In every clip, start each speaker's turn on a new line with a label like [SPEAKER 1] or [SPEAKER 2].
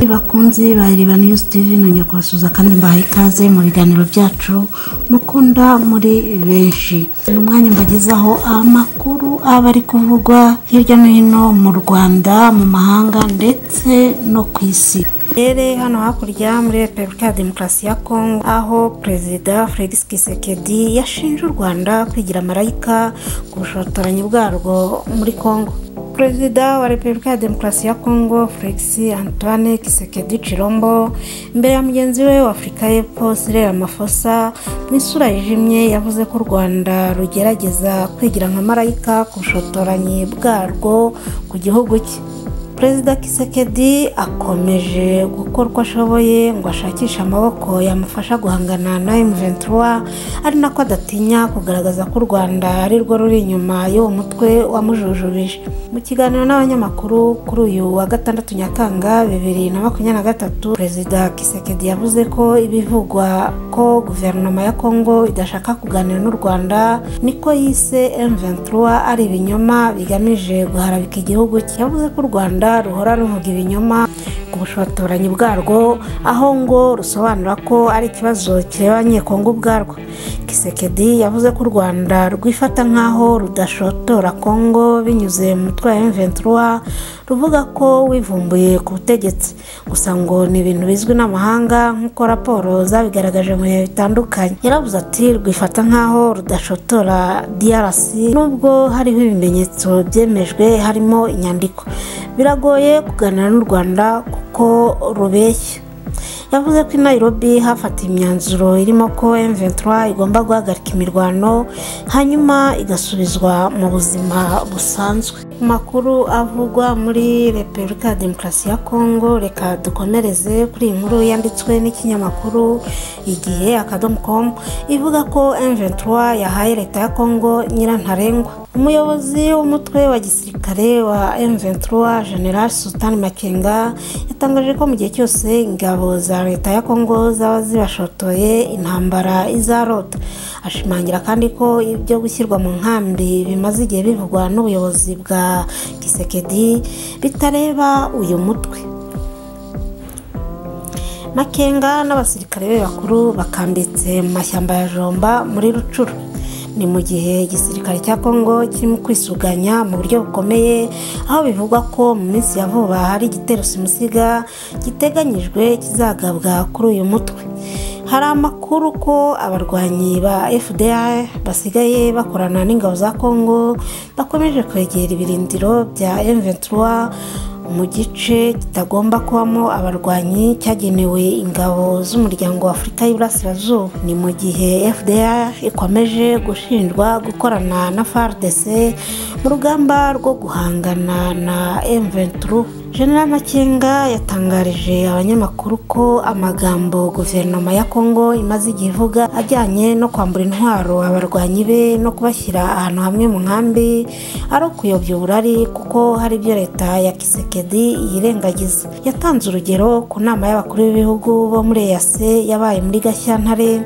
[SPEAKER 1] bakunzi ba Iriba News TV nongeye kubasuza kandi mbahaye ikaze mu biganiro byacu mukunda muri benshi. Ni umwanya mbagezaho amakuru aba ari kuvugwa hirya no hino mu Rwanda, mu mahanga ndetse no ku isi. Hano hakurya muri Repubulika ya Demokarasi ya Kongo, aho Perezida Felix Tshisekedi yashinje u Rwanda kwigira marayika ku bushotoranyi bwarwo muri Kongo. Perezida wa Repubulika ya Demokarasi ya Kongo Felix Antoine Tshisekedi Chilombo imbere ya mugenzi we wa Afurika y'Epfo Cyril Ramaphosa mu isura yijimye yavuze ko u Rwanda rugerageza kwigira nka marayika ku bushotoranyi bwarwo ku gihugu cye. Perezida Tshisekedi akomeje gukora uko ashoboye ngo ashakishe amaboko yamufasha guhangana na M23, ari nako adatinya kugaragaza ko u Rwanda ari rwo ruri inyuma y'uwo mutwe wamujujubije. Mu kiganiro n'abanyamakuru kuri uyu wa 6 Nyakanga 2023, Perezida Tshisekedi yavuze ko ibivugwa ko guverinoma ya Kongo idashaka kuganira n'u Rwanda niko yise M23 ari ibinyoma bigamije guharabika igihugu cye. Yavuze ko u Rwanda ruhora ruvuga ibinyoma ku bushotoranyi bwarwo, aho ngo rusobanura ko ari ikibazo kireba Kongo ubwarwo. Tshisekedi yavuze ko u Rwanda rwifata nkaho rudashotora Kongo binyuze mu mutwe wa M23, ruvuga ko wivumbuye ku butegetsi. Gusa ngo ni ibintu bizwi n'amahanga nk'uko raporo zabigaragaje mu bihe bitandukanye. Yaravuze ati rwifata nkaho rudashotora DRC nubwo hariho ibimenyetso byemejwe harimo inyandiko. Biragoye kuganira n'u Rwanda kuko rubeshya. Yavuze ko i Nairobi hafatiye imyanzuro irimo ko M23 igomba guhagarika imirwano hanyuma igasubizwa mu buzima busanzwe. Makuru avugwa muri Repubulika ya Demokarasi ya Kongo, reka dukomereze kuri inkuru yanditswe n'ikinyamakuru igihe.com ivuga ko M23 yahaye leta ya Kongo nyirantarengwa. Umuyobozi w'umutwe wa gisirikare wa M23 General Sultan Makenga yatangaje ko mu gihe cyose ingabo za leta ya Kongo zaba zibashotoye intambara izarota. Ashimangira kandi ko ibyo gushyirwa mu nkambi bimaze igihe bivugwa n'ubuyobozi bwa Tshisekedi bitareba uyu mutwe. Makenga n'abasirikare be bakuru bakambitse mu mashyamba ya Jomba muri Rucuru. Ni mu gihe igisirikare cya Kongo kirimo kwisuganya mu buryo bukomeye, aho bivugwa ko mu minsi ya vuba hari igitero simusiga giteganyijwe kizagabwa kuri uyu mutwe. Hari amakuru ko abarwanyi ba FDR basigaye bakorana n'ingabo za Kongo bakomeje kwegera ibirindiro bya M23 mu gice kitagomba kubamo abarwanyi cyagenewe ingabo z'umuryango wa Afurika y'Iburasirazuba. Ni mu gihe FDR ikomeje gushinjwa gukorana na FARDC mu rugamba rwo guhangana na M23. General Makenga yatangarije abanyamakuru ko amagambo guverinoma ya Kongo imaze igihe ivuga ajyanye no kwambura intwaro abarwanyi be no kubashyira ahantu hamwe mu nkambi ari ukuyobya uburari, kuko hari ibyo leta ya Tshisekedi yirengagiza. Yatanze urugero ku nama y'abakuru b'ibihugu bo muri EAC yabaye muri Gashyantare,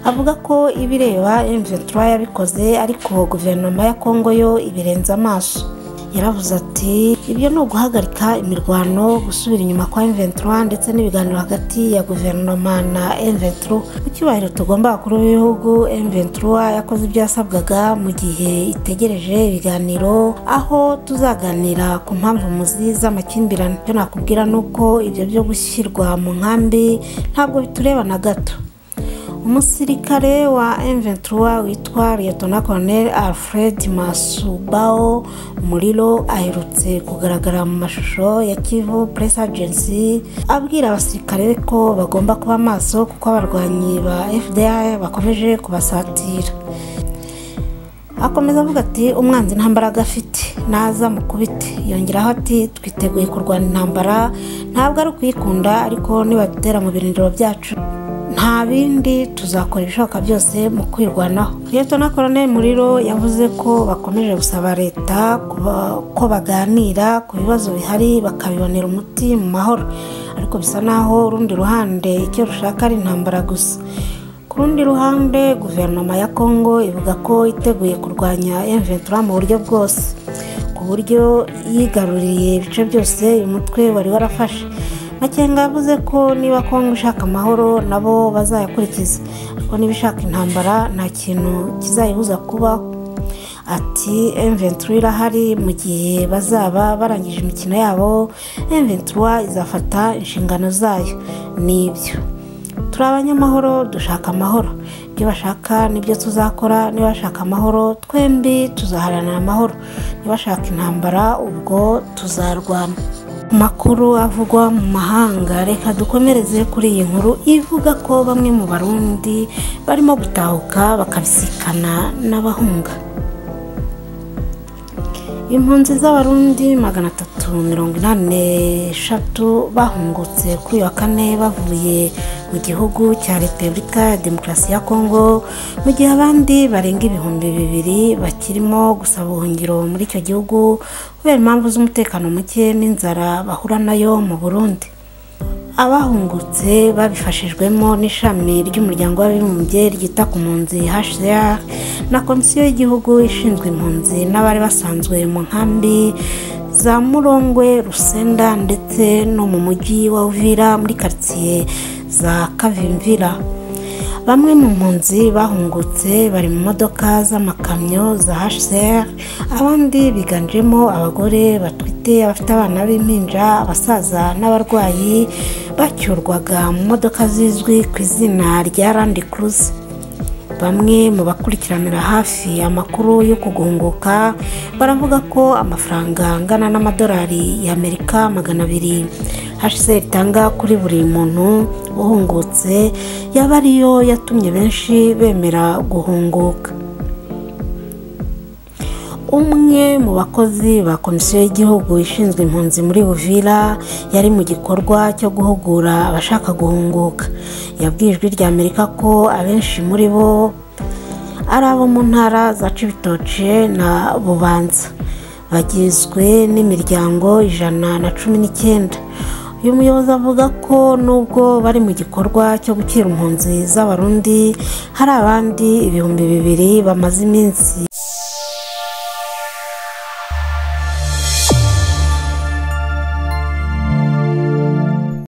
[SPEAKER 1] avuga ko ibireba M23 yabikoze ariko guverinoma ya Kongo yo ibirenza amaso. Yaravuze ati ibyo no guhagarika imirwano, gusubira inyuma kwa M23 ndetse n'ibiganiro hagati ya guverinoma na M23. Mu cyubahiro tugomba abakuru b'ibihugu, M23 yakoze ibyo yasabwaga mu gihe itegereje ibiganiro, aho tuzaganira ku mpamvu muzi z'amakimbirane. Icyo nakubwira nuko ibyo byo gushyirwa mu nkambi ntabwo bitureba na gato. Umusirikare wa M23 witwa Lieutenant Colonel Alfred Masubao Muliro aherutse kugaragara mu mashusho ya Kivu Press Agency abwira abasirikare ko bagomba kuba maso kuko abarwanyi ba FDR bakomeje kubasatira. Akomeza avuga ati umwanzi nta mbaraga afite naza mukubite. Yongeraho ati twiteguye kurwana intambara, ntabwo ari kuyikunda, ariko nibatera mu birindiro byacu nta bindi tuzakora ibishoboka byose mu kwirwanaho. Lieutenant Colonel Muliro yavuze ko bakomeje gusaba leta ko baganira ku bibazo bihari bakabibonera umuti mu mahoro, ariko bisa naho urundi ruhande icyo rushaka ari intambara gusa. Ku rundi ruhande guverinoma ya Kongo ivuga ko iteguye kurwanya M23 mu buryo bwose, ku buryo yigaruriye ibice byose uyu mutwe wari warafashe. Makenga yavuze ko niba Kongo ishaka amahoro nabo bazayakurikiza, ariko niba ishaka intambara nta kintu kizayibuza kubaho. Ati M23 irahari mu gihe bazaba barangije imikino yabo, M23 izafata inshingano zayo. Nibyo, turi abanyamahoro, dushaka amahoro, ibyo bashaka nibyo tuzakora. Niba bashaka amahoro twembi tuzaharanira amahoro, niba bashaka intambara ubwo tuzarwana. Makuru avugwa mu mahanga, reka dukomereze kuri iyi nkuru ivuga ko bamwe mu Barundi barimo gutahuka bakabisikana n'abahunga. Impunzi z'Abarundi 383 bahungutse kuri wa kane bavuye mu gihugu cya Repubulika ya Demokarasi ya Kongo, mu gihe abandi barenga 2,000 bakirimo gusaba ubuhungiro muri icyo gihugu kubera impamvu z'umutekano muke n'inzara bahura nayo mu Burundi. Abahungutse babifashijwemo n'ishami ry'umuryango w'abibumbye ryita ku mpunzi HCR na komisiyo y'igihugu ishinzwe impunzi n'abari basanzwe mu nkambi za Murongwe, Rusenda ndetse no mu mujyi wa Uvira muri quartier za Kavimvira. Bamwe mu mpunzi bahungutse bari mu modoka z'amakamyo za HCR, abandi biganjemo abagore batwite, abafite abana b'impinja, abasaza n'abarwayi bacyurwaga mu modoka zizwi ku izina rya Land Cruiser. Bamwe mu bakurikiranira hafi amakuru yo kugunguka baravuga ko amafaranga angana n'amadolari y'Amerika 200 HCR itanga kuri buri muntu uhungutse yaba ariyo yatumye benshi bemera guhunguka. Umwe mu bakozi ba komisiyo y'igihugu ishinzwe impunzi muri Uvira yari mu gikorwa cyo guhugura abashaka guhunguka. Yabwiye Ijwi ry'Amerika ko abenshi muri bo ari abo mu ntara za Cibitoke na Bubanza, bagizwe n'imiryango 119. Uyu muyobozi avuga ko nubwo bari mu gikorwa cyo gukira impunzi z'Abarundi, hari abandi 2,000 bamaze iminsi